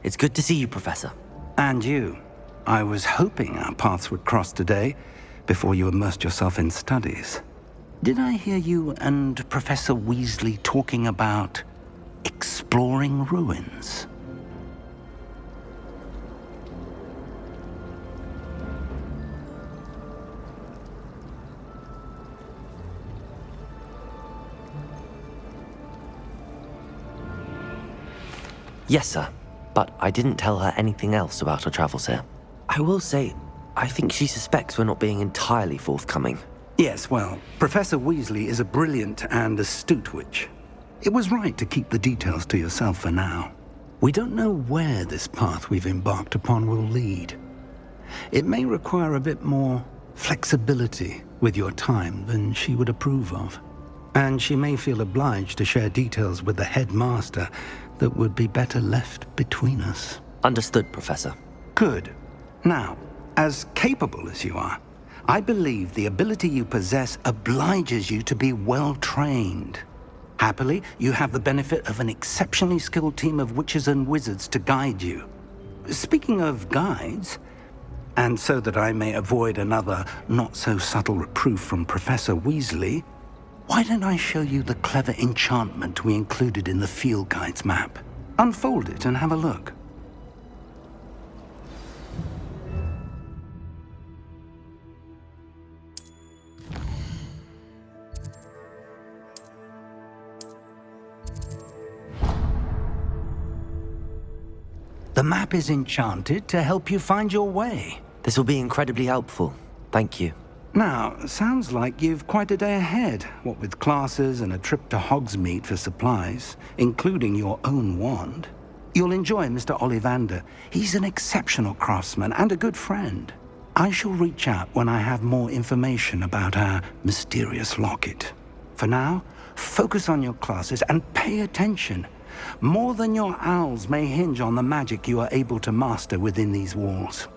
It's good to see you, Professor. And you. I was hoping our paths would cross today, before you immersed yourself in studies. Did I hear you and Professor Weasley talking about exploring ruins? Yes, sir. But I didn't tell her anything else about our travels here. I will say, I think she suspects we're not being entirely forthcoming. Yes, well, Professor Weasley is a brilliant and astute witch. It was right to keep the details to yourself for now. We don't know where this path we've embarked upon will lead. It may require a bit more flexibility with your time than she would approve of. And she may feel obliged to share details with the headmaster that would be better left between us. Understood, Professor. Good. Now, as capable as you are, I believe the ability you possess obliges you to be well-trained. Happily, you have the benefit of an exceptionally skilled team of witches and wizards to guide you. Speaking of guides, and so that I may avoid another not-so-subtle reproof from Professor Weasley, why don't I show you the clever enchantment we included in the field guide's map? Unfold it and have a look. The map is enchanted to help you find your way. This will be incredibly helpful. Thank you. Now, sounds like you've quite a day ahead, what with classes and a trip to Hogsmeade for supplies, including your own wand. You'll enjoy Mr. Ollivander. He's an exceptional craftsman and a good friend. I shall reach out when I have more information about our mysterious locket. For now, focus on your classes and pay attention. More than your owls may hinge on the magic you are able to master within these walls.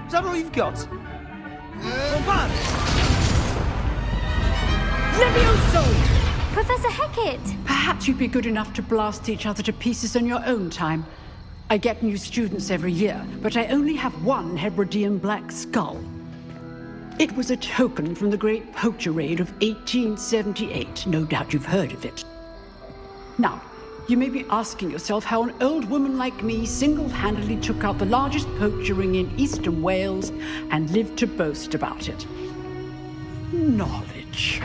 Is that all you've got? Levioso! Professor Hecat! Perhaps you'd be good enough to blast each other to pieces on your own time. I get new students every year, but I only have one Hebridean black skull. It was a token from the Great Poacher Raid of 1878. No doubt you've heard of it. Now, you may be asking yourself how an old woman like me single-handedly took out the largest poacher ring in eastern Wales and lived to boast about it. Knowledge.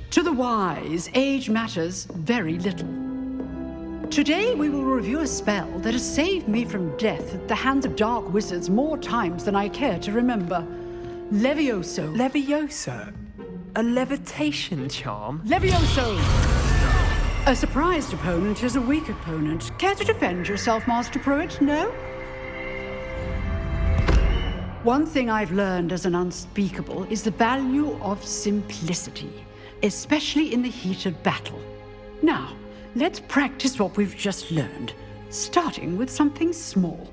To the wise, age matters very little. Today we will review a spell that has saved me from death at the hands of dark wizards more times than I care to remember. Levioso. Levioso? A levitation charm? Levioso! A surprised opponent is a weak opponent. Care to defend yourself, Master Pruitt? No? One thing I've learned as an unspeakable is the value of simplicity, especially in the heat of battle. Now, let's practice what we've just learned, starting with something small.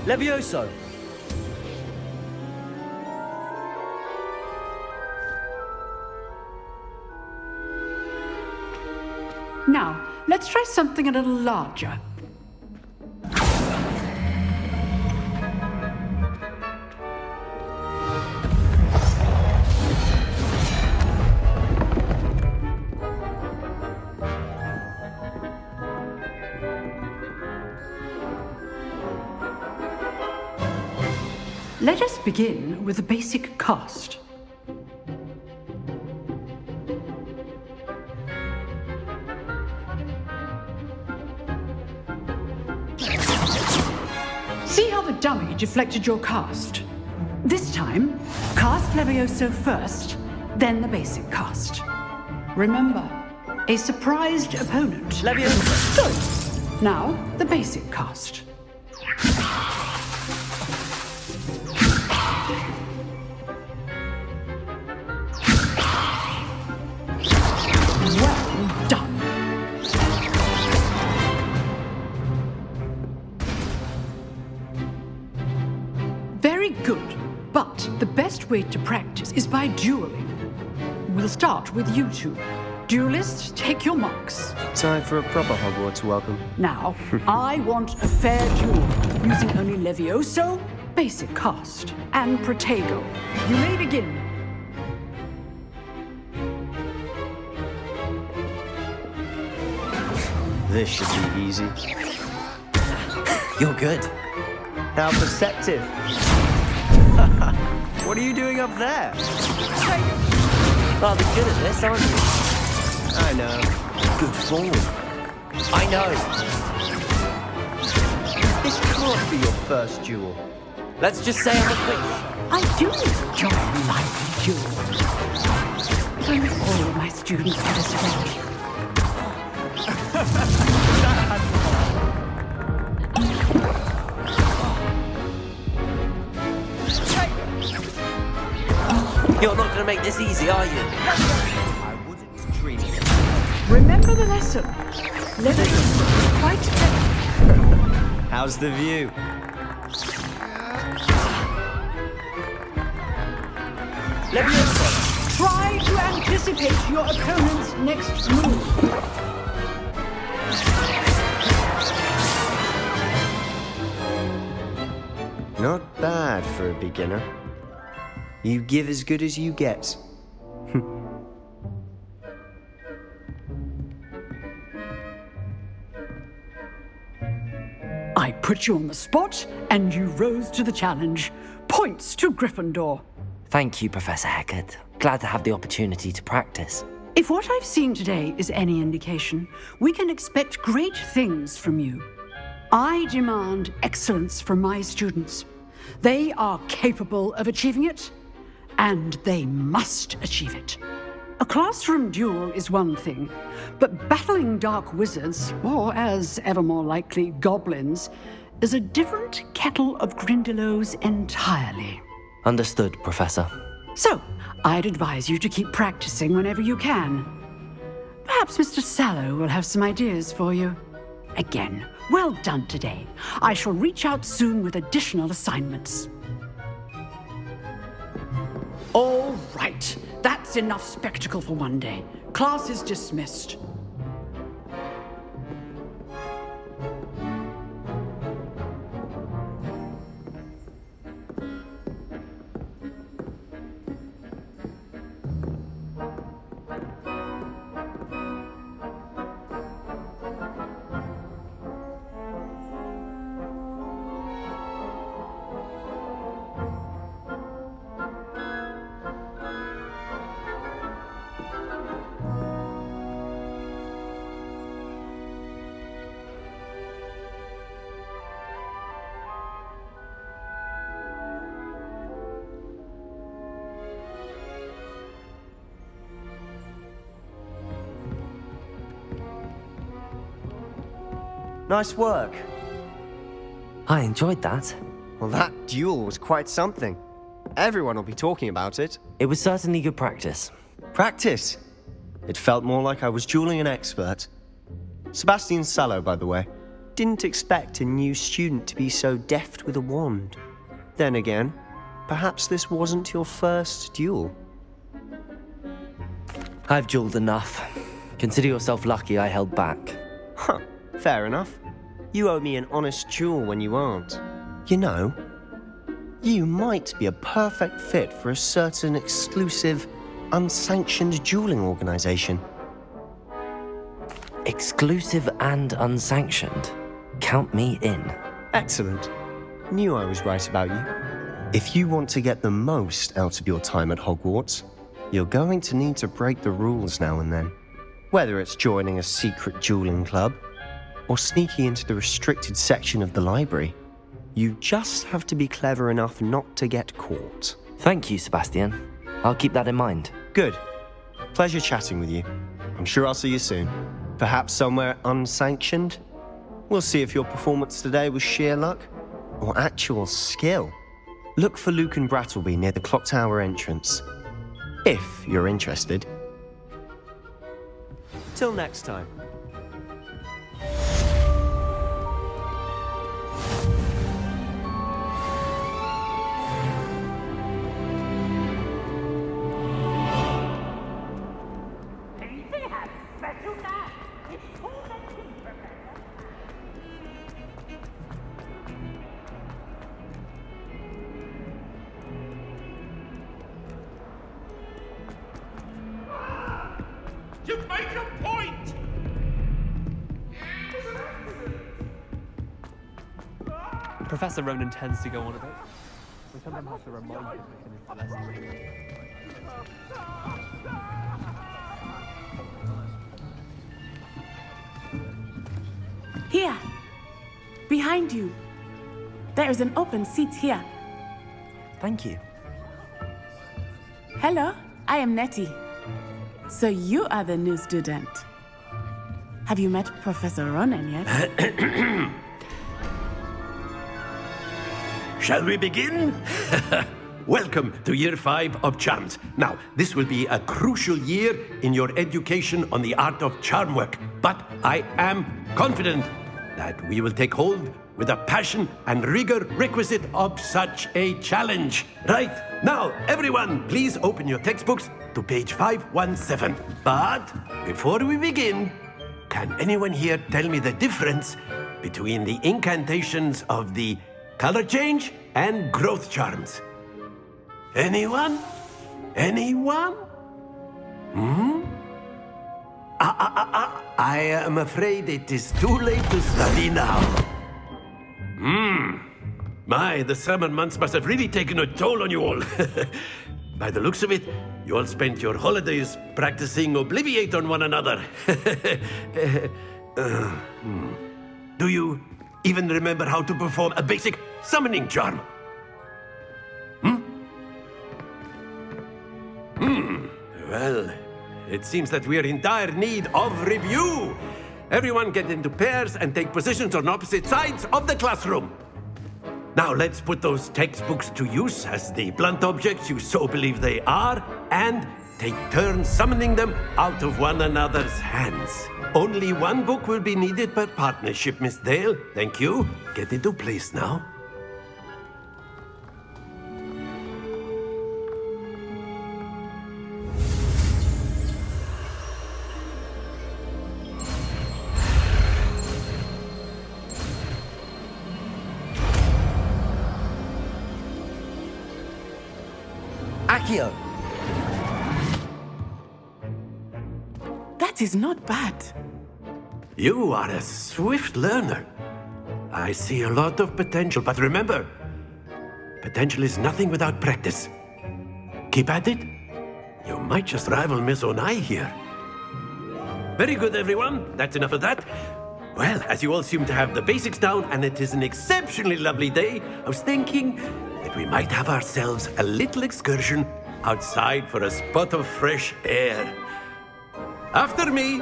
Levioso! Now, let's try something a little larger. Let us begin with the basic cast. See how the dummy deflected your cast? This time, cast Levioso first, then the basic cast. Remember, a surprised opponent. Levioso! Good. Now, the basic cast. Well done. Very good, but the best way to practice is by dueling. We'll start with you two. Duelists, take your marks. Time for a proper Hogwarts welcome. Now, I want a fair duel, using only Levioso, basic cast, and Protego. You may begin. This should be easy. You're good. How perceptive. What are you doing up there? Rather good at this, aren't you? I know. Good form. I know. This can't be your first duel. Let's just say I'm a quick. I do enjoy a lively duel. If only all of my students had this ability. You're not going to make this easy, are you? I wouldn't dream of it. Remember the lesson. Levioso is quite effective. How's the view? Levioso! Try to anticipate your opponent's next move. Not bad for a beginner. You give as good as you get. I put you on the spot, and you rose to the challenge. Points to Gryffindor. Thank you, Professor Hecat. Glad to have the opportunity to practice. If what I've seen today is any indication, we can expect great things from you. I demand excellence from my students. They are capable of achieving it, and they must achieve it. A classroom duel is one thing, but battling dark wizards, or as ever more likely, goblins, is a different kettle of Grindylows entirely. Understood, Professor. So, I'd advise you to keep practicing whenever you can. Perhaps Mr. Sallow will have some ideas for you. Again, well done today. I shall reach out soon with additional assignments. All right, that's enough spectacle for one day. Class is dismissed. Nice work. I enjoyed that. Well, that duel was quite something. Everyone will be talking about it. It was certainly good practice. Practice. It felt more like I was dueling an expert. Sebastian Sallow, by the way. didn't expect a new student to be so deft with a wand. Then again, perhaps this wasn't your first duel. I've dueled enough. Consider yourself lucky I held back. Huh, fair enough. You owe me an honest duel when you aren't. You know, you might be a perfect fit for a certain exclusive, unsanctioned dueling organization. Exclusive and unsanctioned. Count me in. Excellent. Knew I was right about you. If you want to get the most out of your time at Hogwarts, you're going to need to break the rules now and then. Whether it's joining a secret dueling club, or sneaking into the restricted section of the library, you just have to be clever enough not to get caught. Thank you, Sebastian. I'll keep that in mind. Good. Pleasure chatting with you. I'm sure I'll see you soon. Perhaps somewhere unsanctioned? We'll see if your performance today was sheer luck or actual skill. Look for Luke and Brattleby near the clock tower entrance, if you're interested. Till next time. You make a point! Professor Ronan tends to go on a bit. We sometimes have to remind him to finish the lesson. Here! Behind you! There is an open seat here. Thank you. Hello, I am Nettie. So you are the new student. Have you met Professor Ronan yet? Shall we begin? Welcome to Year 5 of Charms. Now, this will be a crucial year in your education on the art of charm work, but I am confident that we will take hold with the passion and rigor requisite of such a challenge. Right, now, everyone, please open your textbooks to page 517. But before we begin, can anyone here tell me the difference between the incantations of the color change and growth charms? Anyone? Anyone? I am afraid it is too late to study now. My, the summer months must have really taken a toll on you all. By the looks of it, you all spent your holidays practicing Obliviate on one another. Do you even remember how to perform a basic summoning charm? Well, it seems that we are in dire need of review. Everyone get into pairs and take positions on opposite sides of the classroom. Now let's put those textbooks to use as the blunt objects you so believe they are, and take turns summoning them out of one another's hands. Only one book will be needed per partnership, Miss Dale. Thank you. Get into place now. Accio! That is not bad. You are a swift learner. I see a lot of potential, but remember, potential is nothing without practice. Keep at it. You might just rival Miss Onai here. Very good, everyone. That's enough of that. Well, as you all seem to have the basics down, and it is an exceptionally lovely day, I was thinking that we might have ourselves a little excursion outside for a spot of fresh air. After me.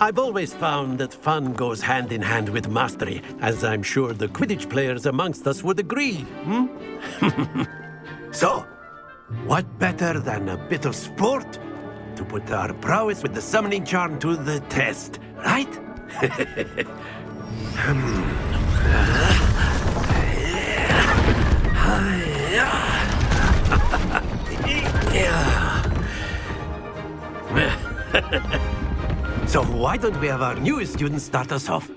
I've always found that fun goes hand in hand with mastery, as I'm sure the Quidditch players amongst us would agree. So, what better than a bit of sport to put our prowess with the summoning charm to the test, right? So why don't we have our newest student start us off?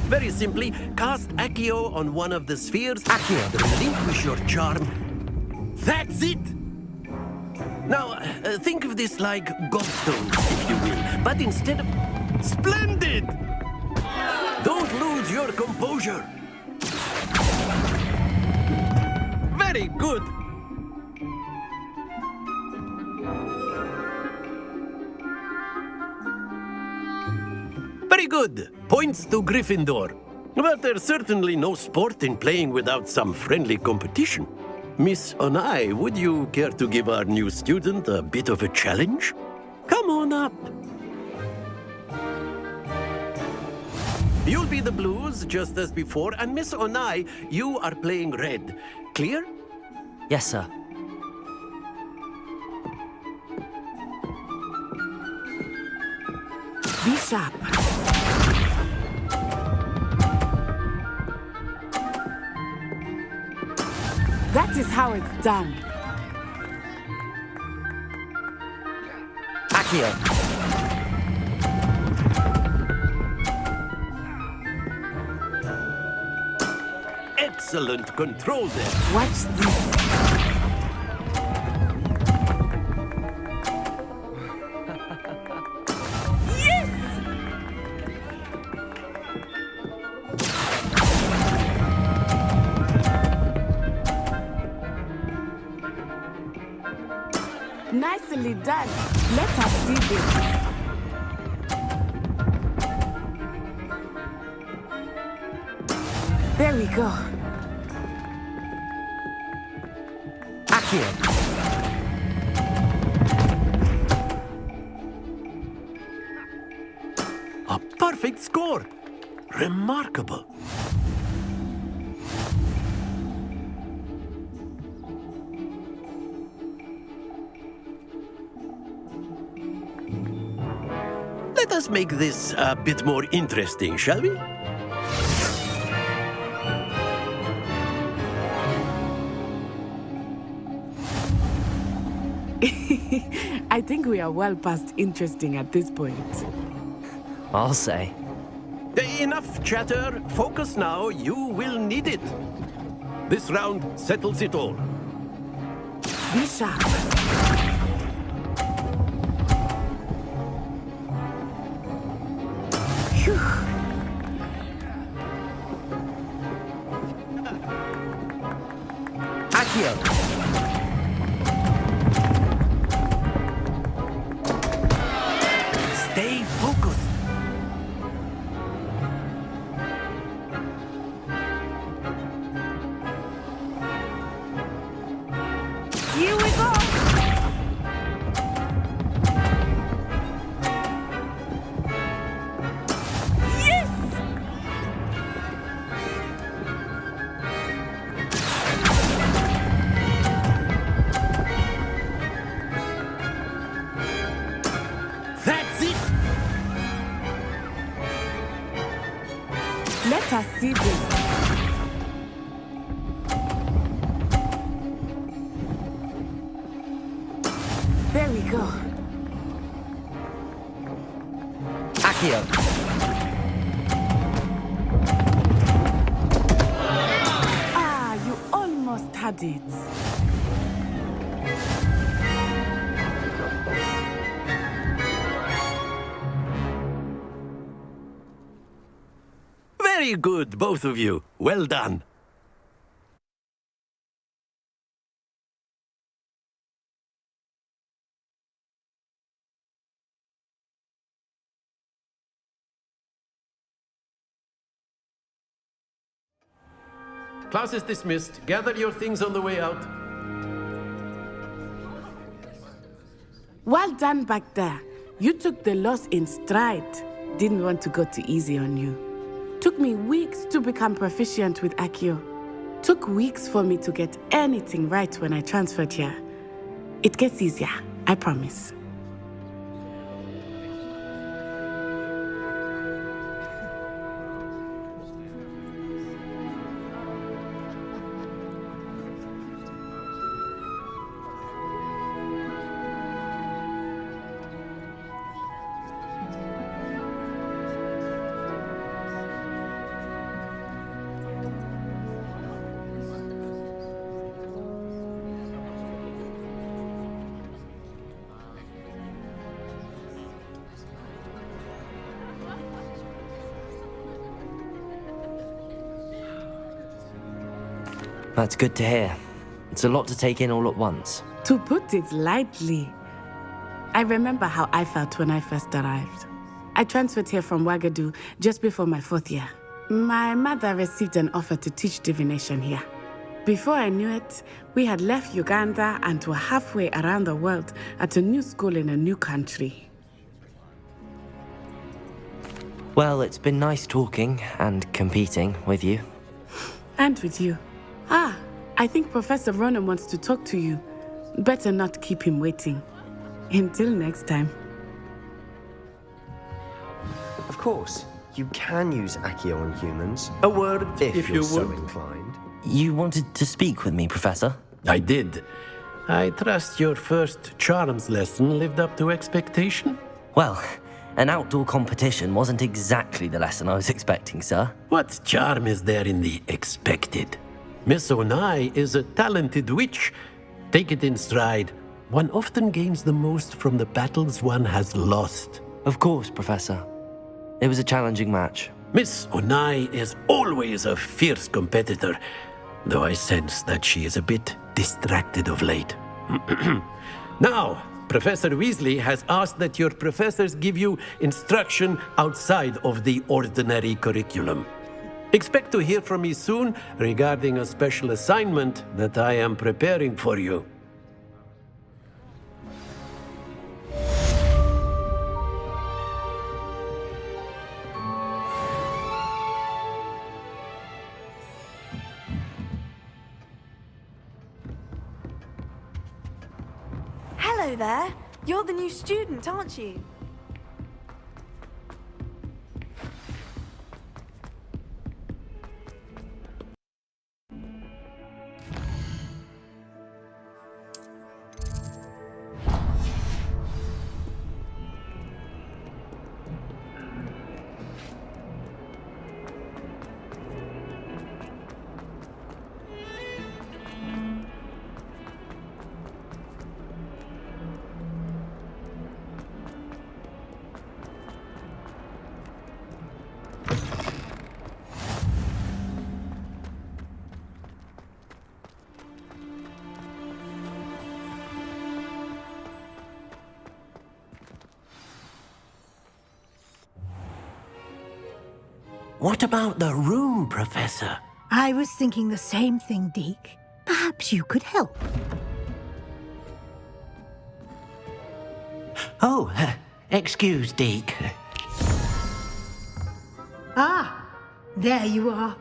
Very simply, cast Accio on one of the spheres. Accio, relinquish your charm. That's it! Now, think of this like gobstones, if you will, but instead of... Splendid! Don't lose your composure. Very good. Very good. Points to Gryffindor. But there's certainly no sport in playing without some friendly competition. Miss Onai, would you care to give our new student a bit of a challenge? Come on up. You'll be the blues, just as before, and Miss Onai, you are playing red. Clear? Yes, sir. Be sharp. That is how it's done. Accio. Excellent control there. Watch this. Nicely done. Let us see this. There we go. Accio. A perfect score. Remarkable. Let us make this a bit more interesting, shall we? I think we are well past interesting at this point. I'll say. Enough chatter. Focus now. You will need it. This round settles it all. Be sharp. Phew. Accio. Stay focused. Here we go. Yes! That's it. Let us see this. There we go. Accio. Ah, you almost had it. Very good, both of you. Well done. class is dismissed. Gather your things on the way out. Well done back there. You took the loss in stride. Didn't want to go too easy on you. Took me weeks to become proficient with Accio. Took weeks for me to get anything right when I transferred here. It gets easier, I promise. That's good to hear. It's a lot to take in all at once. To put it lightly, I remember how I felt when I first arrived. I transferred here from Wagadu just before my 4th year. My mother received an offer to teach divination here. Before I knew it, we had left Uganda and were halfway around the world at a new school in a new country. Well, it's been nice talking and competing with you. And with you. Ah, I think Professor Ronan wants to talk to you. Better not keep him waiting. Until next time. Of course, you can use Accio on humans, A word, if you you're so would. inclined. You wanted to speak with me, Professor? I did. I trust your first charms lesson lived up to expectation? Well, an outdoor competition wasn't exactly the lesson I was expecting, sir. What charm is there in the expected? Miss Onai is a talented witch. Take it in stride. One often gains the most from the battles one has lost. Of course, Professor. It was a challenging match. Miss Onai is always a fierce competitor, though I sense that she is a bit distracted of late. Now, Professor Weasley has asked that your professors give you instruction outside of the ordinary curriculum. Expect to hear from me soon regarding a special assignment that I am preparing for you. Hello there. You're the new student, aren't you? What about the room, Professor? I was thinking the same thing, Deke. Perhaps you could help. Oh, excuse, Deke. Ah, there you are.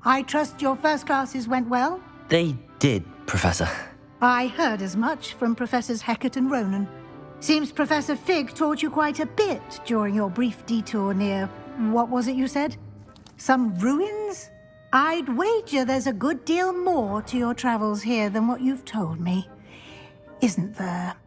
I trust your first classes went well? They did, Professor. I heard as much from Professors Hecat and Ronan. Seems Professor Fig taught you quite a bit during your brief detour near... what was it you said? Some ruins? I'd wager there's a good deal more to your travels here than what you've told me. Isn't there?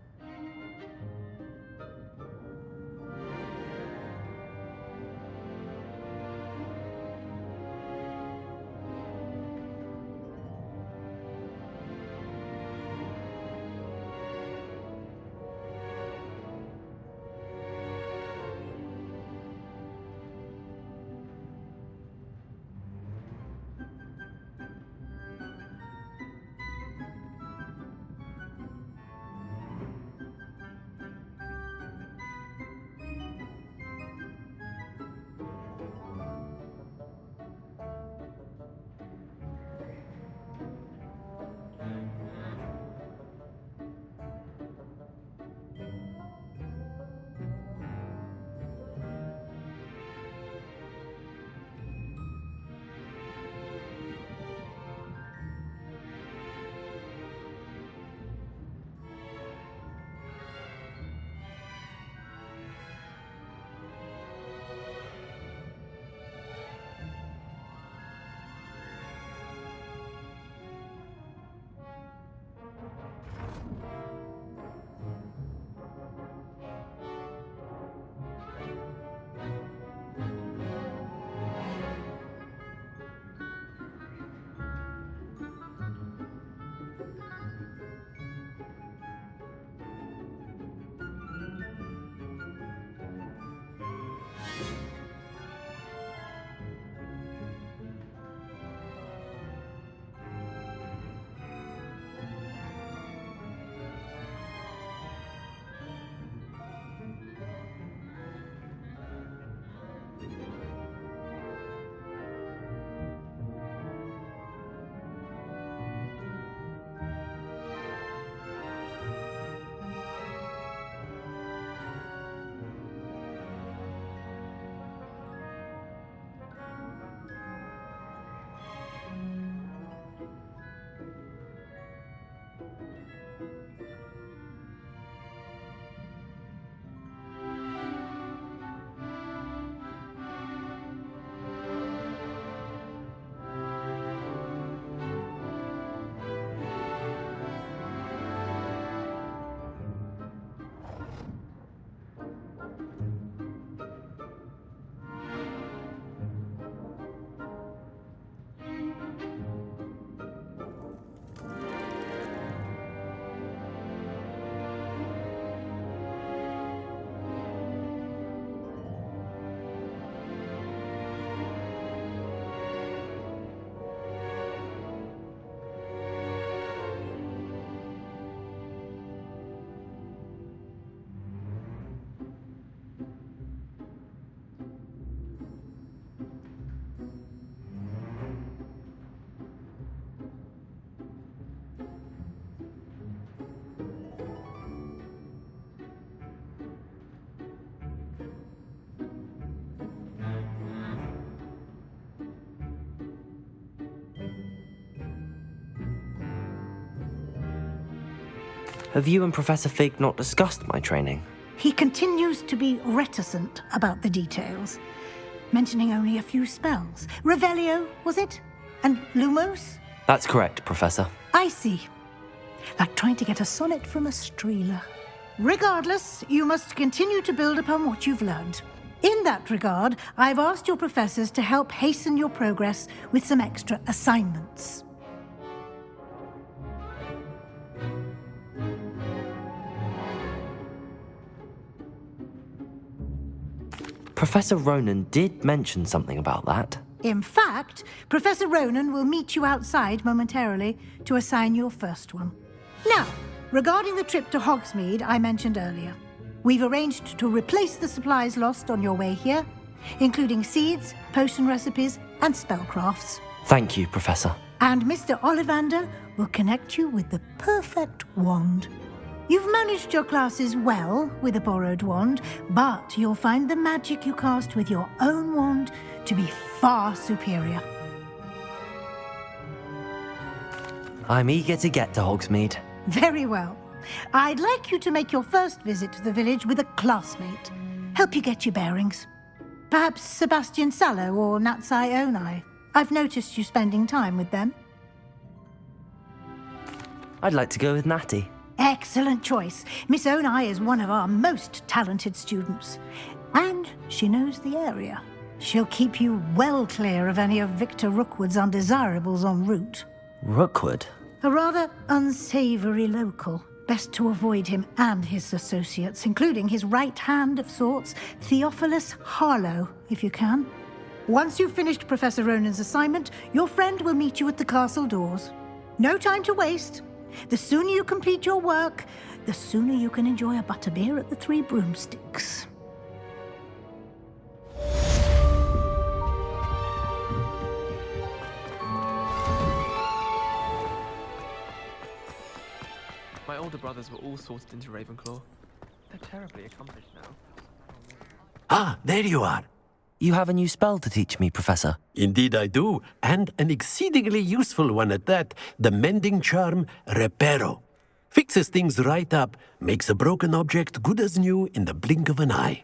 Have you and Professor Fig not discussed my training? He continues to be reticent about the details, mentioning only a few spells. Revelio, was it? And Lumos? That's correct, Professor. I see. Like trying to get a sonnet from a streeler. Regardless, you must continue to build upon what you've learned. In that regard, I've asked your professors to help hasten your progress with some extra assignments. Professor Ronan did mention something about that. In fact, Professor Ronan will meet you outside momentarily to assign your first one. Now, regarding the trip to Hogsmeade I mentioned earlier, we've arranged to replace the supplies lost on your way here, including seeds, potion recipes, and spellcrafts. Thank you, Professor. And Mr. Ollivander will connect you with the perfect wand. You've managed your classes well with a borrowed wand, but you'll find the magic you cast with your own wand to be far superior. I'm eager to get to Hogsmeade. Very well. I'd like you to make your first visit to the village with a classmate. Help you get your bearings. Perhaps Sebastian Sallow or Natsai Onai. I've noticed you spending time with them. I'd like to go with Natty. Excellent choice. Miss Onai is one of our most talented students. And she knows the area. She'll keep you well clear of any of Victor Rookwood's undesirables en route. Rookwood? A rather unsavory local. Best to avoid him and his associates, including his right hand of sorts, Theophilus Harlow, if you can. Once you've finished Professor Ronan's assignment, your friend will meet you at the castle doors. No time to waste. The sooner you complete your work, the sooner you can enjoy a butterbeer at the Three Broomsticks. My older brothers were all sorted into Ravenclaw. They're terribly accomplished now. Ah, there you are. You have a new spell to teach me, Professor. Indeed I do, and an exceedingly useful one at that, the mending charm Reparo. Fixes things right up, makes a broken object good as new in the blink of an eye.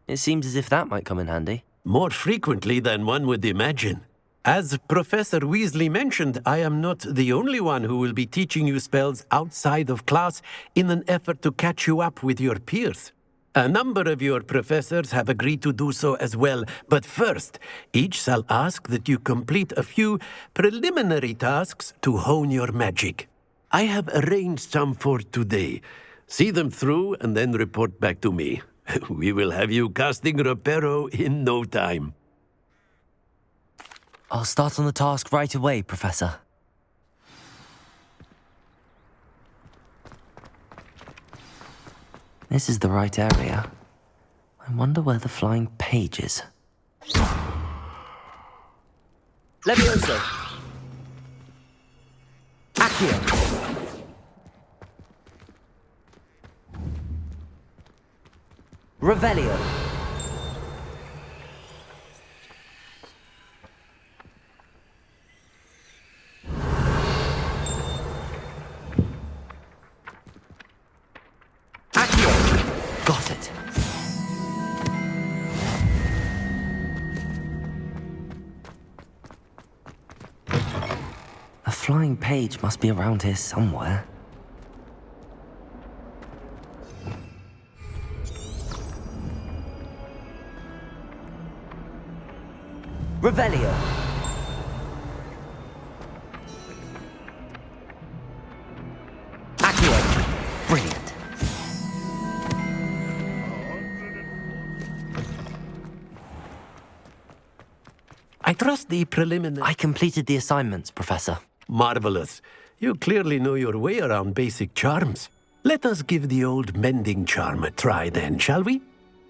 It seems as if that might come in handy. More frequently than one would imagine. As Professor Weasley mentioned, I am not the only one who will be teaching you spells outside of class in an effort to catch you up with your peers. A number of your professors have agreed to do so as well, but first, each shall ask that you complete a few preliminary tasks to hone your magic. I have arranged some for today. See them through and then report back to me. We will have you casting Reparo in no time. I'll start on the task right away, Professor. This is the right area. I wonder where the flying page is. Levioso! Accio! Revelio! Got it. A flying page must be around here somewhere. Revelio. Accio. Brilliant. I trust the preliminary... I completed the assignments, Professor. Marvelous. You clearly know your way around basic charms. Let us give the old mending charm a try then, shall we?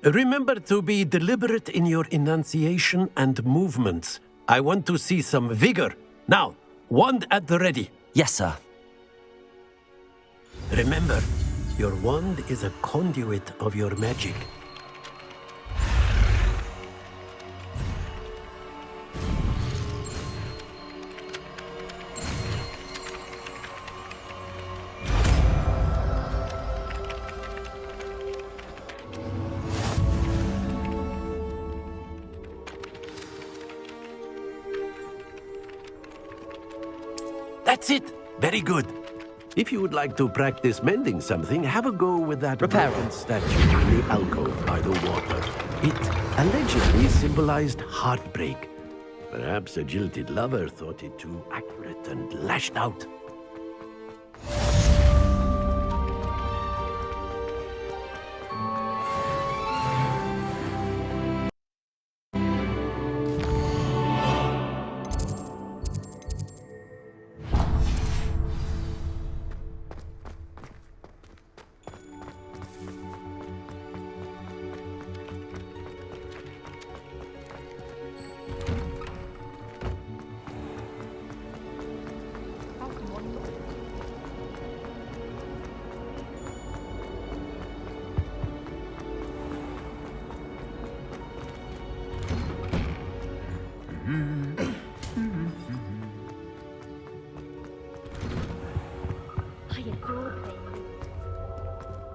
Remember to be deliberate in your enunciation and movements. I want to see some vigor. Now, wand at the ready. Yes, sir. Remember, your wand is a conduit of your magic. That's it. Very good. If you would like to practice mending something, have a go with that Repair. broken statue in the alcove by the water. It allegedly symbolized heartbreak. Perhaps a jilted lover thought it too accurate and lashed out.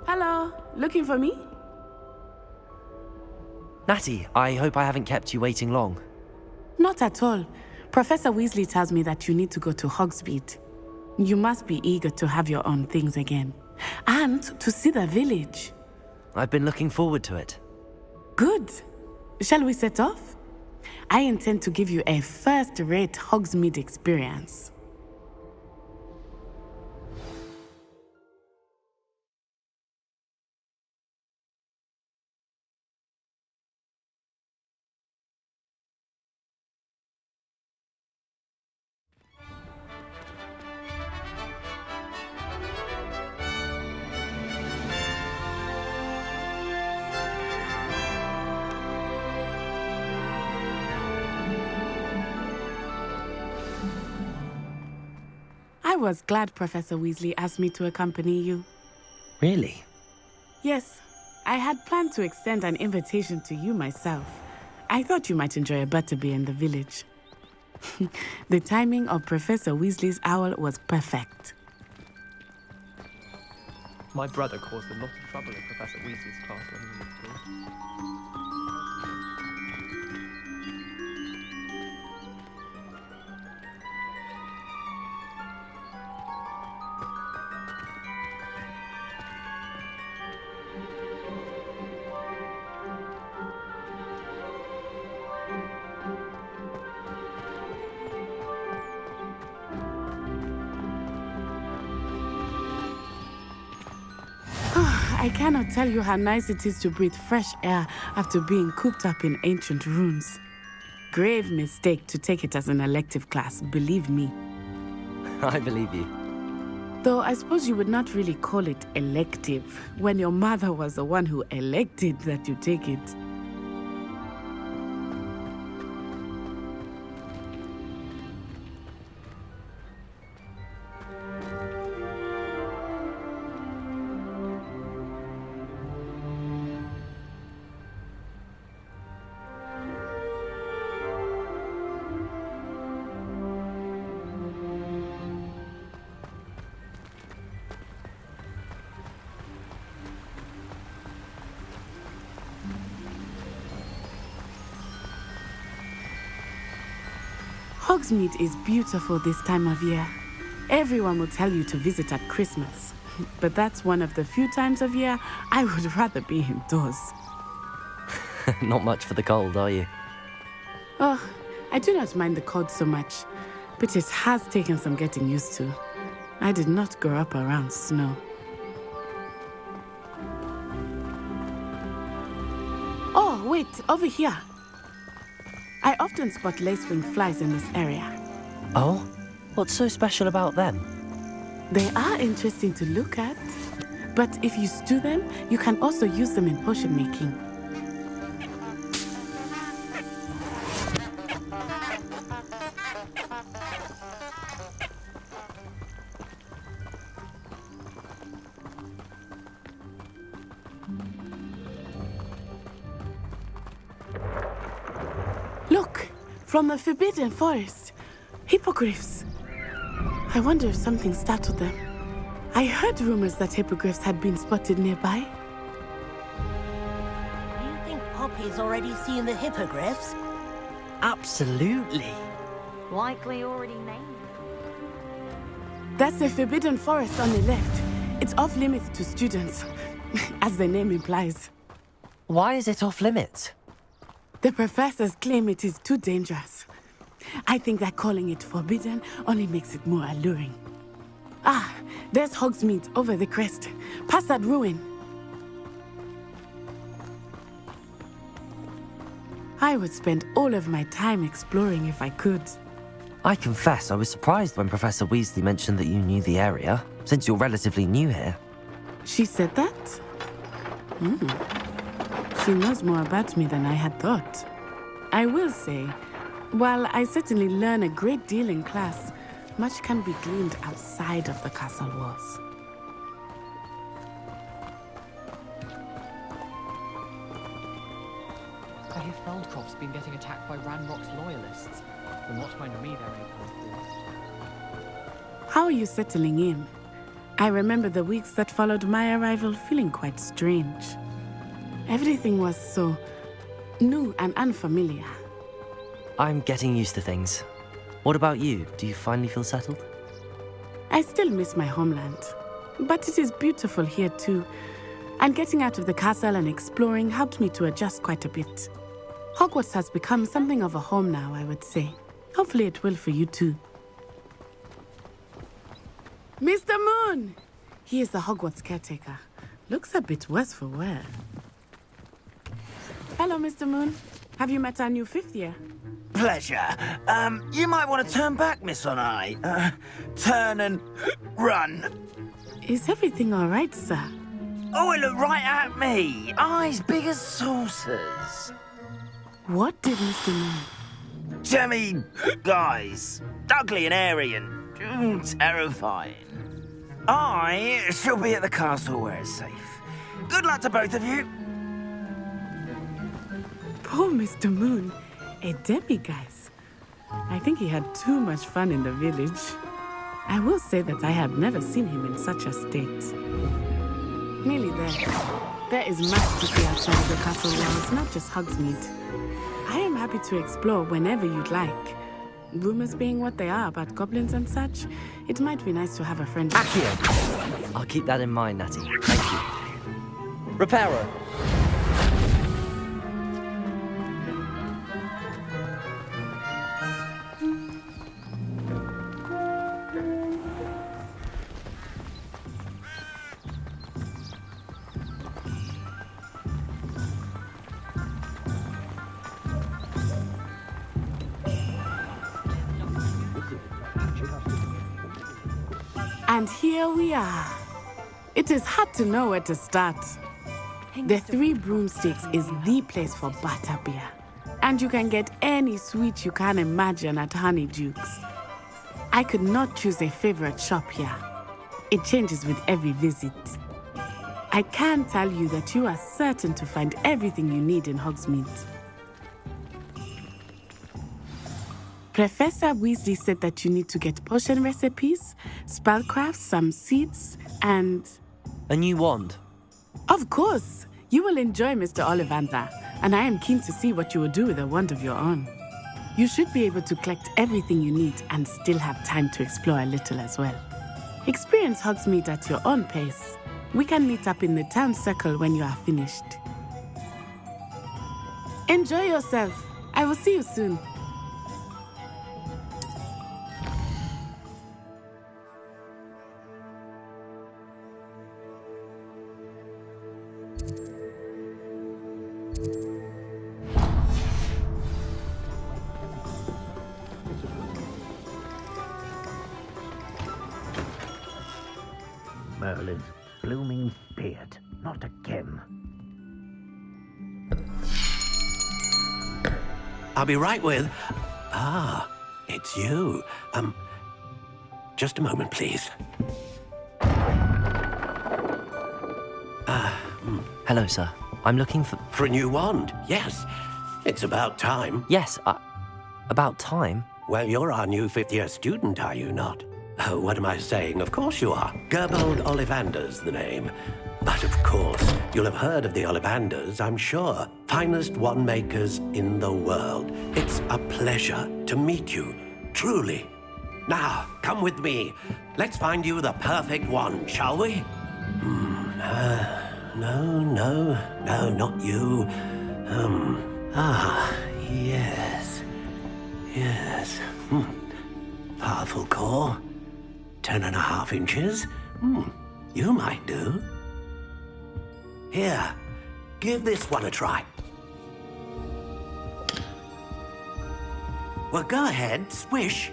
Hello, looking for me? Natty, I hope I haven't kept you waiting long. Not at all. Professor Weasley tells me that you need to go to Hogsmeade. You must be eager to have your own things again. And to see the village. I've been looking forward to it. Good. Shall we set off? I intend to give you a first-rate Hogsmeade experience. I was glad Professor Weasley asked me to accompany you. Really? Yes, I had planned to extend an invitation to you myself. I thought you might enjoy a butterbeer in the village. The timing of Professor Weasley's owl was perfect. My brother caused a lot of trouble in Professor Weasley's class when he was at school. I cannot tell you how nice it is to breathe fresh air after being cooped up in ancient ruins. Grave mistake to take it as an elective class, believe me. I believe you. Though I suppose you would not really call it elective when your mother was the one who elected that you take it. Hogsmeade is beautiful this time of year. Everyone will tell you to visit at Christmas. But that's one of the few times of year I would rather be indoors. Not much for the cold, are you? Oh, I do not mind the cold so much, but it has taken some getting used to. I did not grow up around snow. Oh, wait, over here. I often spot lacewing flies in this area. Oh? What's so special about them? They are interesting to look at, but if you stew them, you can also use them in potion making. Look, from the Forbidden Forest, hippogriffs. I wonder if something startled them. I heard rumors that hippogriffs had been spotted nearby. Do you think Poppy's already seen the hippogriffs? Absolutely. Likely already named. That's the forbidden forest on the left. It's off limits to students, as the name implies. Why is it off limits? The professors claim it is too dangerous. I think that calling it forbidden only makes it more alluring. Ah, there's Hogsmeade over the crest. Past that ruin. I would spend all of my time exploring if I could. I confess I was surprised when Professor Weasley mentioned that you knew the area, since you're relatively new here. She said that? She knows more about me than I had thought. I will say, while I certainly learn a great deal in class, much can be gleaned outside of the castle walls. I hear Feldcroft's been getting attacked by Ranrock's loyalists. From what I know, they're able. How are you settling in? I remember the weeks that followed my arrival feeling quite strange. Everything was so new and unfamiliar. I'm getting used to things. What about you? Do you finally feel settled? I still miss my homeland, but it is beautiful here too. And getting out of the castle and exploring helped me to adjust quite a bit. Hogwarts has become something of a home now, I would say. Hopefully it will for you too. Mr. Moon! He is the Hogwarts caretaker. Looks a bit worse for wear. Hello, Mr. Moon. Have you met our new fifth year? Pleasure. You might want to turn back, Miss Onai. Turn and run. Is everything all right, sir? Oh, it looked right at me. Eyes big as saucers. What did Mr. Moon? Jemmy, guys. Ugly and airy and terrifying. I shall be at the castle where it's safe. Good luck to both of you. Poor Mr. Moon. A demiguise. I think he had too much fun in the village. I will say that I have never seen him in such a state. Nearly there. There is much to see outside of the castle walls, not just Hogsmeade. I am happy to explore whenever you'd like. Rumors being what they are about goblins and such, it might be nice to have a friend. Accio! I'll keep that in mind, Natty. Thank you. Reparo! And here we are. It is hard to know where to start. The Three Broomsticks is the place for butterbeer. And you can get any sweet you can imagine at Honeydukes. I could not choose a favorite shop here. It changes with every visit. I can tell you that you are certain to find everything you need in Hogsmeade. Professor Weasley said that you need to get potion recipes, spellcrafts, some seeds, and... A new wand? Of course! You will enjoy Mr. Ollivander, and I am keen to see what you will do with a wand of your own. You should be able to collect everything you need and still have time to explore a little as well. Experience Hogsmeade at your own pace. We can meet up in the town circle when you are finished. Enjoy yourself. I will see you soon. Merlin's blooming beard. Not again. I'll be right with... Ah, it's you. Just a moment, please. Hello, sir. I'm looking for... For a new wand, yes. It's about time. Yes, about time? Well, you're our new fifth-year student, are you not? Oh, what am I saying? Of course you are. Gerbold Ollivander's the name. But of course, you'll have heard of the Ollivanders, I'm sure. Finest wand makers in the world. It's a pleasure to meet you, truly. Now, come with me. Let's find you the perfect wand, shall we? No, not you. Yes. Yes. Powerful core. 10.5 inches. You might do. Here, give this one a try. Well, go ahead, swish.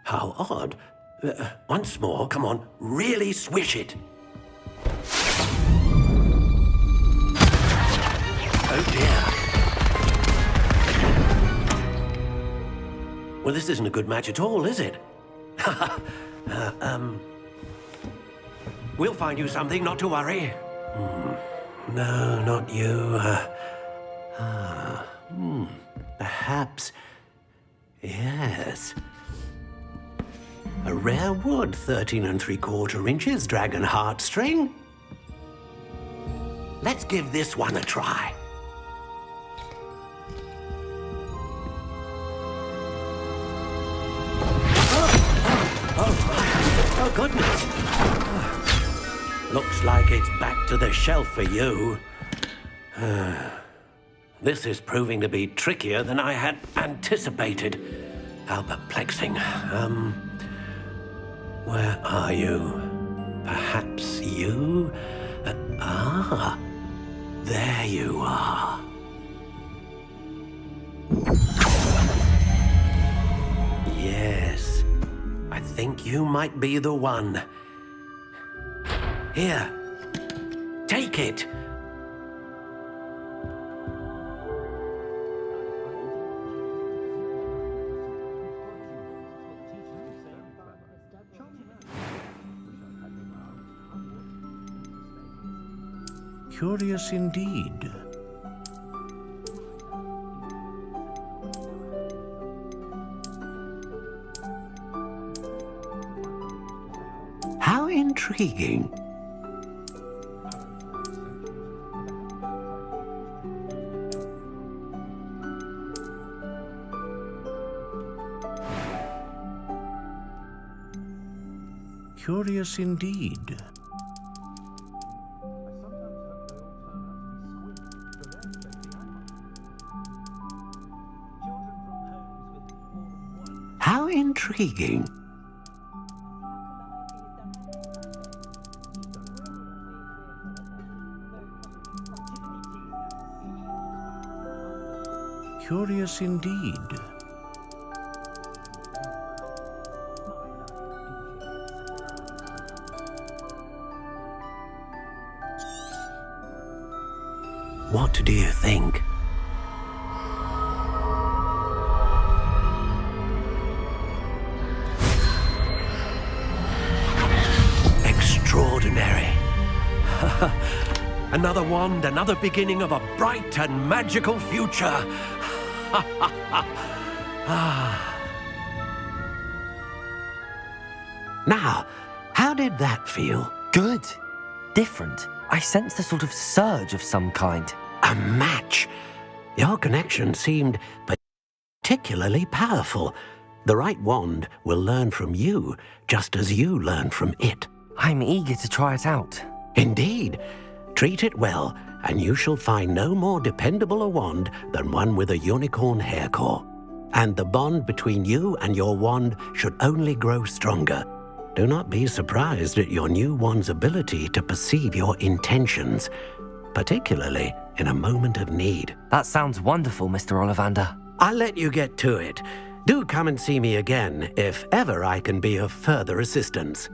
How odd. Once more, come on, really swish it. Oh dear. Well, this isn't a good match at all, is it? We'll find you something, not to worry. No, not you. Perhaps. Yes. A rare wood, 13 3/4 inches, dragon heartstring. Let's give this one a try. Oh, goodness. Looks like it's back to the shelf for you. This is proving to be trickier than I had anticipated. How perplexing. Where are you? Perhaps you? There you are. Yes, I think you might be the one. Here, take it. Curious indeed. How intriguing. Curious indeed. How intriguing. Curious indeed. What do you think? Extraordinary. Another wand, another beginning of a bright and magical future. Now, how did that feel? Good. Different. I sensed a sort of surge of some kind. A match. Your connection seemed particularly powerful. The right wand will learn from you, just as you learn from it. I'm eager to try it out. Indeed. Treat it well, and you shall find no more dependable a wand than one with a unicorn hair core. And the bond between you and your wand should only grow stronger. Do not be surprised at your new wand's ability to perceive your intentions, particularly in a moment of need. That sounds wonderful, Mr. Ollivander. I'll let you get to it. Do come and see me again if ever I can be of further assistance.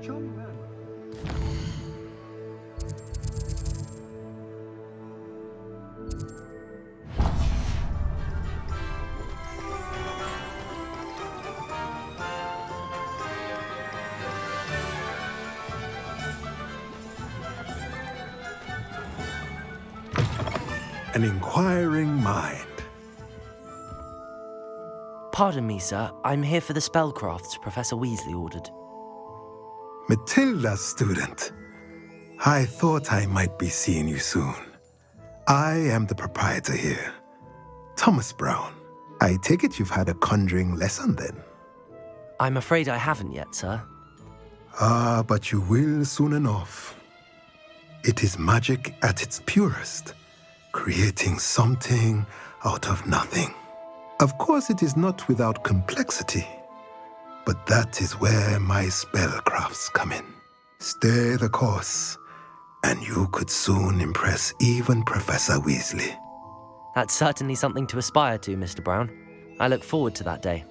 charming man. An inquiring mind. Pardon me, sir. I'm here for the spellcrafts Professor Weasley ordered. Matilda's student. I thought I might be seeing you soon. I am the proprietor here, Thomas Brown. I take it you've had a conjuring lesson then? I'm afraid I haven't yet, sir. Ah, but you will soon enough. It is magic at its purest, creating something out of nothing. Of course, it is not without complexity, but that is where my spellcrafts come in. Stay the course, and you could soon impress even Professor Weasley. That's certainly something to aspire to, Mr. Brown. I look forward to that day.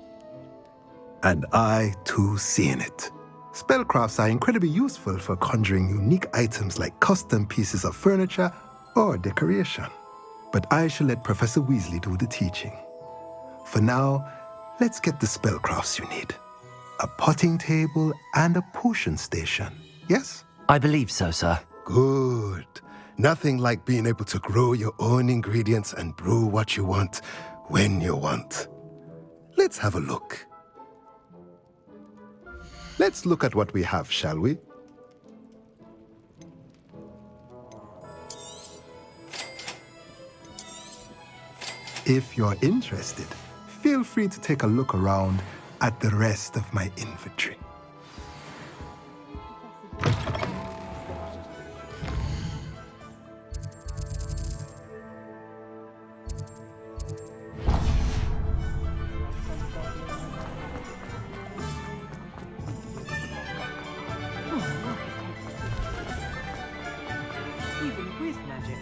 And I, too, seeing it. Spellcrafts are incredibly useful for conjuring unique items like custom pieces of furniture or decoration. But I shall let Professor Weasley do the teaching. For now, let's get the spellcrafts you need. A potting table and a potion station, yes? I believe so, sir. Good. Nothing like being able to grow your own ingredients and brew what you want when you want. Let's have a look. Let's look at what we have, shall we? If you're interested, feel free to take a look around at the rest of my inventory. Even with magic.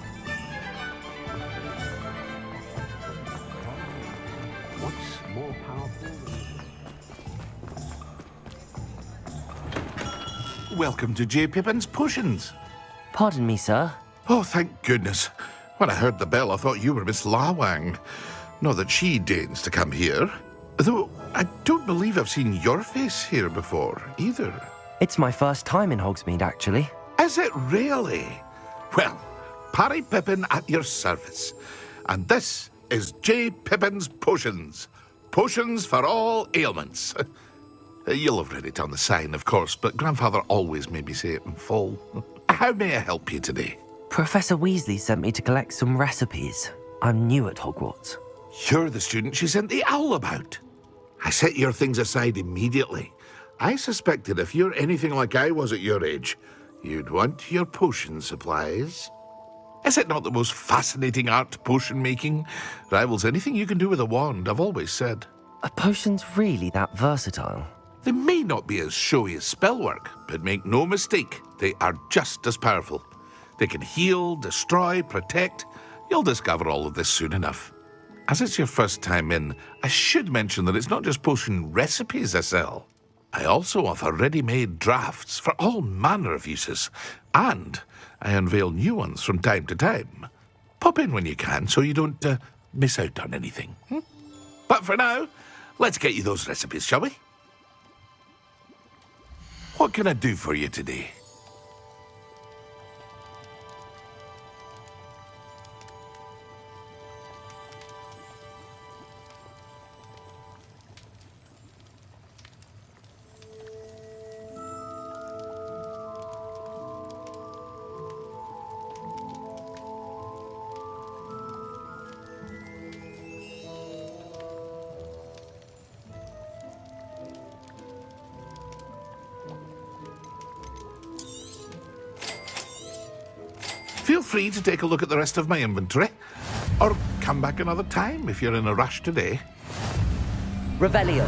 What's more powerful than... Welcome to J. Pippin's Potions. Pardon me, sir. Oh, thank goodness. When I heard the bell, I thought you were Miss Lawang. Not that she deigns to come here. Though, I don't believe I've seen your face here before, either. It's my first time in Hogsmeade, actually. Is it really? Well, Parry Pippin at your service. And this is J. Pippin's Potions. Potions for all ailments. You'll have read it on the sign, of course, but Grandfather always made me say it in full. How may I help you today? Professor Weasley sent me to collect some recipes. I'm new at Hogwarts. You're the student she sent the owl about. I set your things aside immediately. I suspected if you're anything like I was at your age, you'd want your potion supplies. Is it not the most fascinating art, potion making? Rivals anything you can do with a wand, I've always said. Are potions really that versatile? They may not be as showy as spellwork, but make no mistake, they are just as powerful. They can heal, destroy, protect. You'll discover all of this soon enough. As it's your first time in, I should mention that it's not just potion recipes I sell. I also offer ready-made drafts for all manner of uses, and I unveil new ones from time to time. Pop in when you can so you don't miss out on anything. But for now, let's get you those recipes, shall we? What can I do for you today? Feel free to take a look at the rest of my inventory, or come back another time if you're in a rush today. Revelio.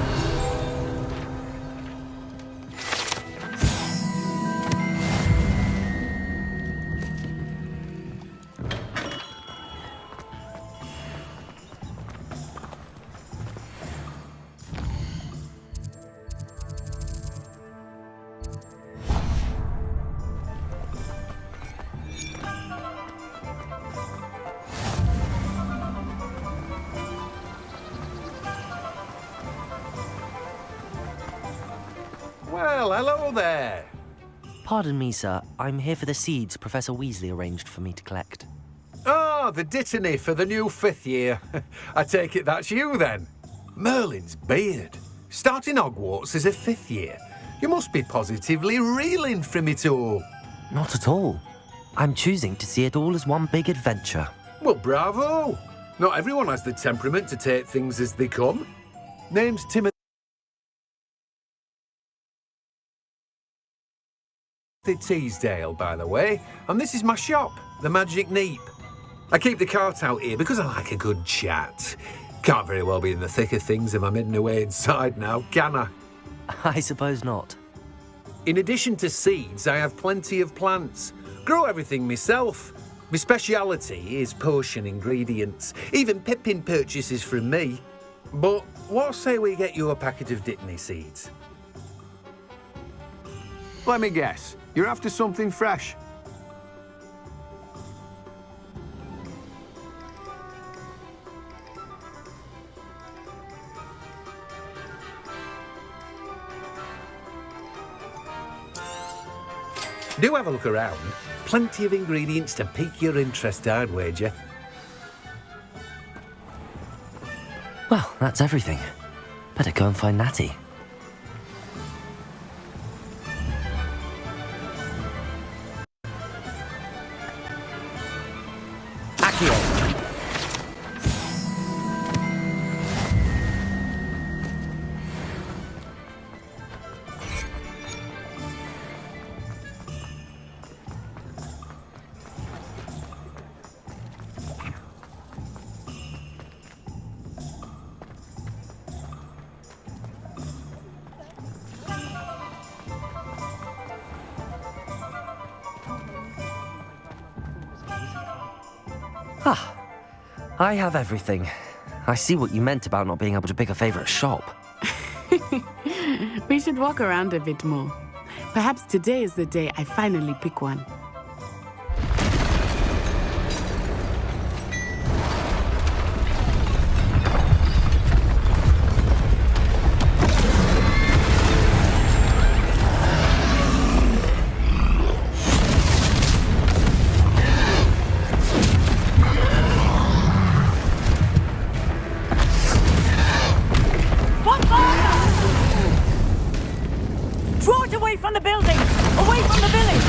Hello there. Pardon me, sir. I'm here for the seeds Professor Weasley arranged for me to collect. Oh, the dittany for the new 5th year. I take it that's you then. Merlin's beard. Starting Hogwarts as a 5th year. You must be positively reeling from it all. Not at all. I'm choosing to see it all as one big adventure. Well, bravo. Not everyone has the temperament to take things as they come. Name's Timothy Teasdale, by the way, and this is my shop, the Magic Neep. I keep the cart out here because I like a good chat. Can't very well be in the thick of things if I'm hidden away inside now, can I? I suppose not. In addition to seeds, I have plenty of plants. Grow everything myself. My speciality is potion ingredients. Even Pippin purchases from me. But what say we get you a packet of Dittany seeds? Let me guess. You're after something fresh. Do have a look around. Plenty of ingredients to pique your interest, I'd wager. Well, that's everything. Better go and find Natty. Accio! Ah, I have everything. I see what you meant about not being able to pick a favourite shop. We should walk around a bit more. Perhaps today is the day I finally pick one. Draw it away from the building! Away from the village!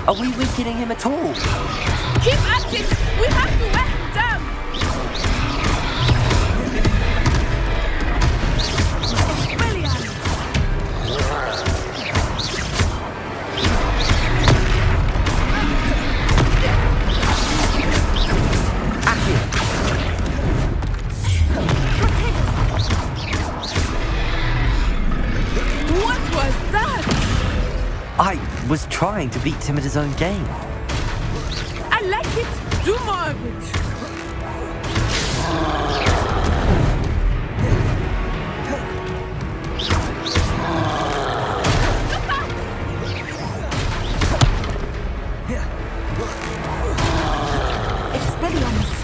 Are we weakening him at all? Keep at it! We have to wear him down! What was that? I was trying to beat him at his own game. I like it! Do more of it! Expelliarmus!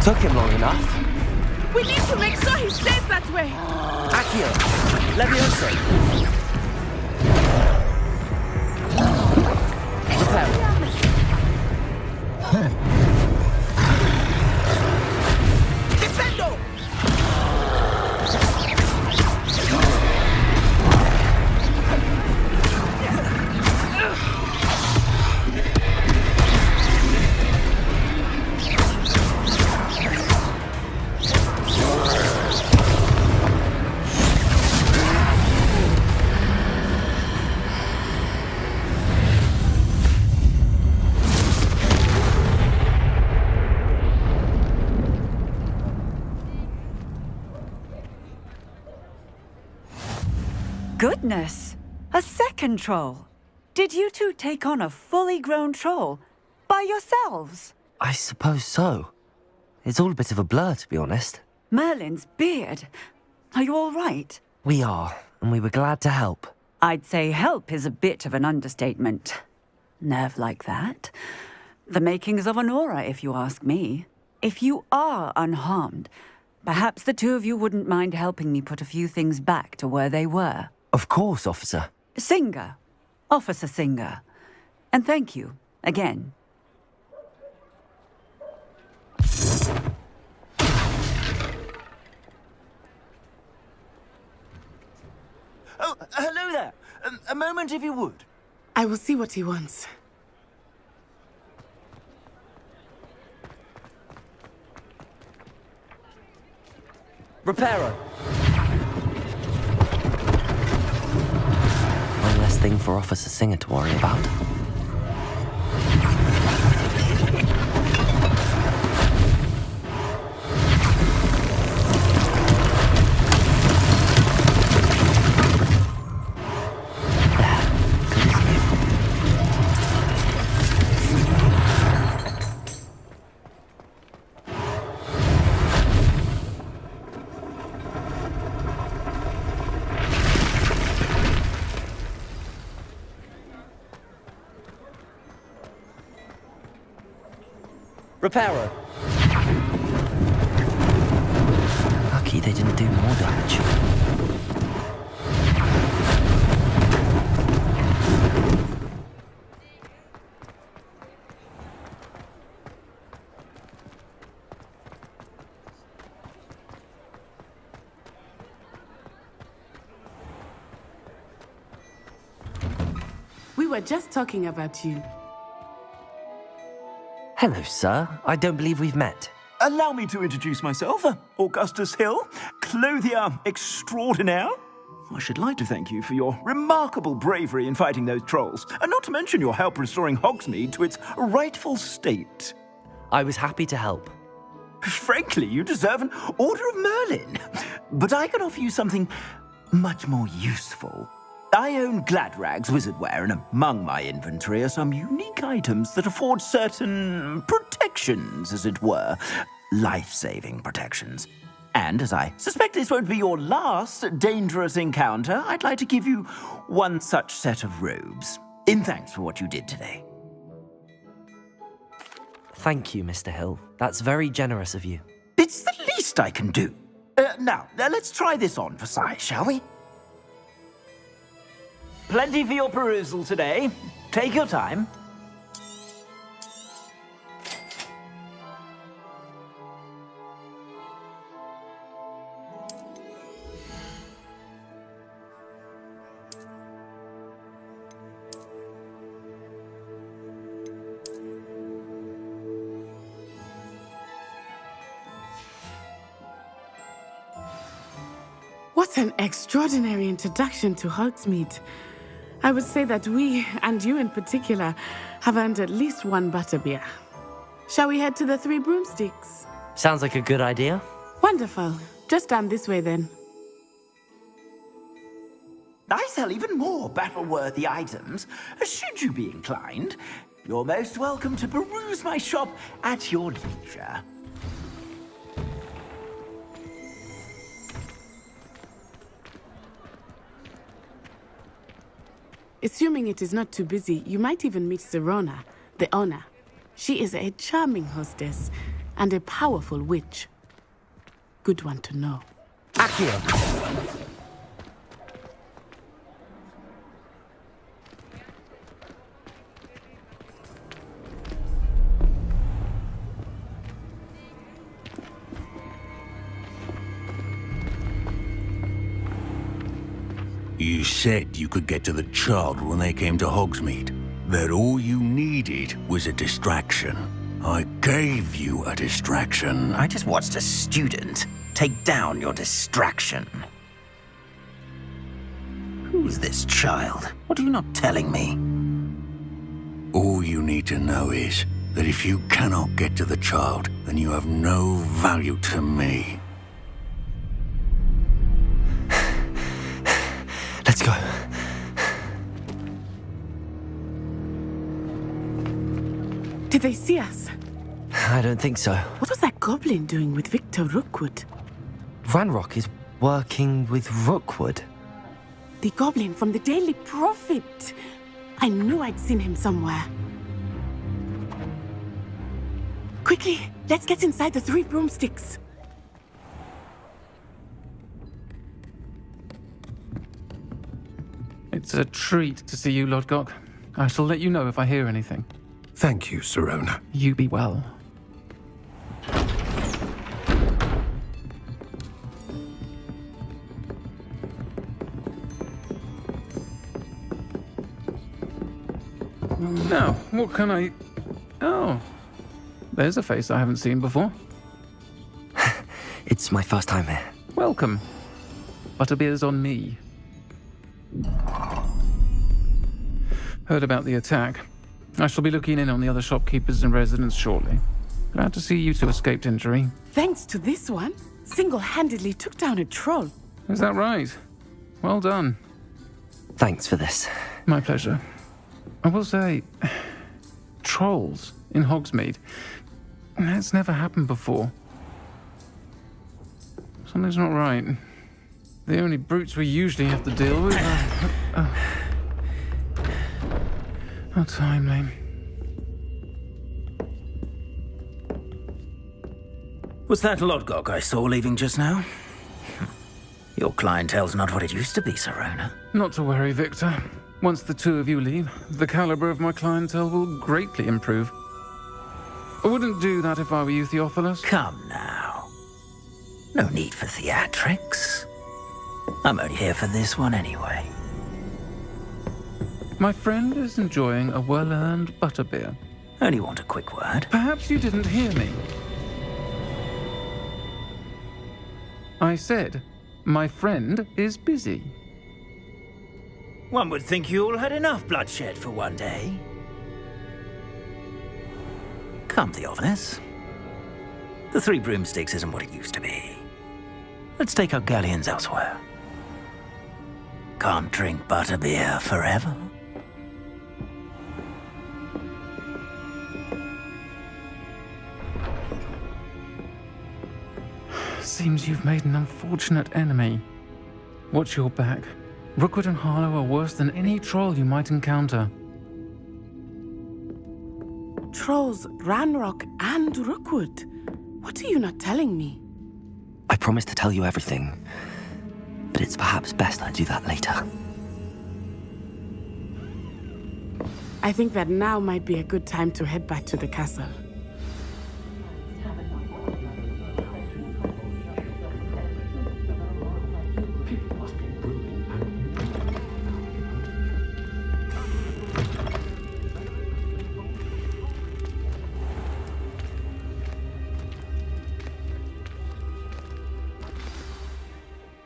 Took him long enough. We need to make sure he stays that way. Accio, Levioso. Repel. Defendo! Goodness! A second troll! Did you two take on a fully grown troll? By yourselves? I suppose so. It's all a bit of a blur, to be honest. Merlin's beard. Are you all right? We are, and we were glad to help. I'd say help is a bit of an understatement. Nerve like that. The makings of an aura, if you ask me. If you are unharmed, perhaps the two of you wouldn't mind helping me put a few things back to where they were. Of course, officer. Singer. Officer Singer. And thank you, again. Oh, hello there. A moment, if you would. I will see what he wants. Reparo. One less thing for Officer Singer to worry about. Reparo. Lucky they didn't do more damage. We were just talking about you. Hello, sir. I don't believe we've met. Allow me to introduce myself, Augustus Hill, clothier extraordinaire. I should like to thank you for your remarkable bravery in fighting those trolls, and not to mention your help restoring Hogsmeade to its rightful state. I was happy to help. Frankly, you deserve an Order of Merlin. But I can offer you something much more useful. I own Gladrag's wizardware, and among my inventory are some unique items that afford certain protections, as it were. Life-saving protections. And as I suspect this won't be your last dangerous encounter, I'd like to give you one such set of robes, in thanks for what you did today. Thank you, Mr. Hill. That's very generous of you. It's the least I can do. Now, let's try this on for size, shall we? Plenty for your perusal today. Take your time. What an extraordinary introduction to Hogsmeade. I would say that we, and you in particular, have earned at least one butterbeer. Shall we head to the Three Broomsticks? Sounds like a good idea. Wonderful. Just down this way then. I sell even more battle-worthy items. Should you be inclined, you're most welcome to peruse my shop at your leisure. Assuming it is not too busy, you might even meet Serona, the owner. She is a charming hostess. and a powerful witch. Good one to know. Accio! You said you could get to the child when they came to Hogsmeade. That all you needed was a distraction. I gave you a distraction. I just watched a student take down your distraction. Who's this child? What are you not telling me? All you need to know is that if you cannot get to the child, then you have no value to me. Let's go. Did they see us? I don't think so. What was that goblin doing with Victor Rookwood? Ranrock is working with Rookwood. The goblin from the Daily Prophet. I knew I'd seen him somewhere. Quickly, let's get inside the 3 broomsticks. It's a treat to see you, Lodgok. I shall let you know if I hear anything. Thank you, Sirona. You be well. Now, what can I... Oh, there's a face I haven't seen before. It's my first time here. Welcome. Butterbeer's on me. Heard about the attack. I shall be looking in on the other shopkeepers and residents shortly. Glad to see you two escaped injury. Thanks to this one, single-handedly took down a troll. Is that right? Well done. Thanks for this. My pleasure. I will say, trolls in Hogsmeade. That's never happened before. Something's not right. The only brutes we usually have to deal with are... How timely. Was that Lodgok I saw leaving just now? Your clientele's not what it used to be, Sirona. Not to worry, Victor. Once the two of you leave, the caliber of my clientele will greatly improve. I wouldn't do that if I were you, Theophilus. Come now. No need for theatrics. I'm only here for this one anyway. My friend is enjoying a well-earned butterbeer. Only want a quick word. Perhaps you didn't hear me. I said, my friend is busy. One would think you all had enough bloodshed for one day. Come, Theophilus. The 3 broomsticks isn't what it used to be. Let's take our galleons elsewhere. Can't drink butterbeer forever. Seems you've made an unfortunate enemy. Watch your back. Rookwood and Harlow are worse than any troll you might encounter. Trolls, Ranrock, and Rookwood. What are you not telling me? I promised to tell you everything, but it's perhaps best I do that later. I think that now might be a good time to head back to the castle.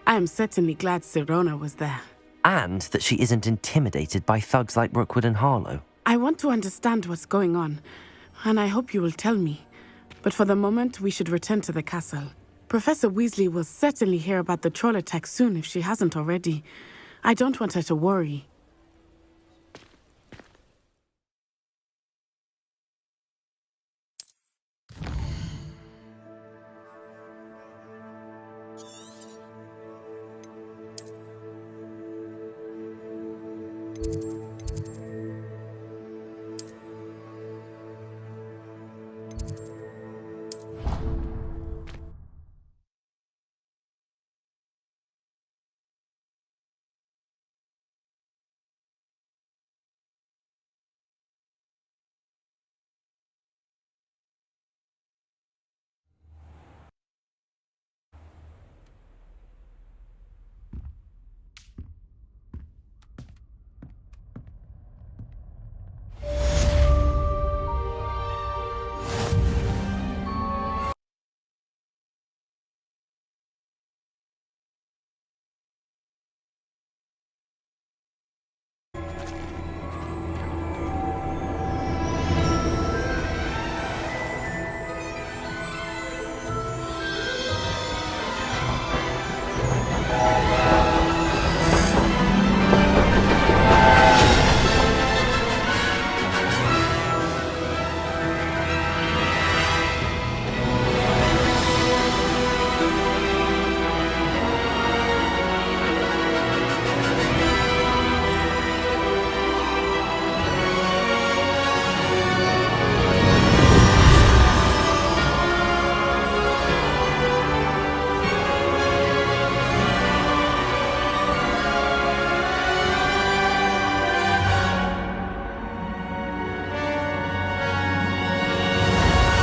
I am certainly glad Sirona was there. And that she isn't intimidated by thugs like Rookwood and Harlow. I want to understand what's going on, and I hope you will tell me. But for the moment, we should return to the castle. Professor Weasley will certainly hear about the troll attack soon if she hasn't already. I don't want her to worry.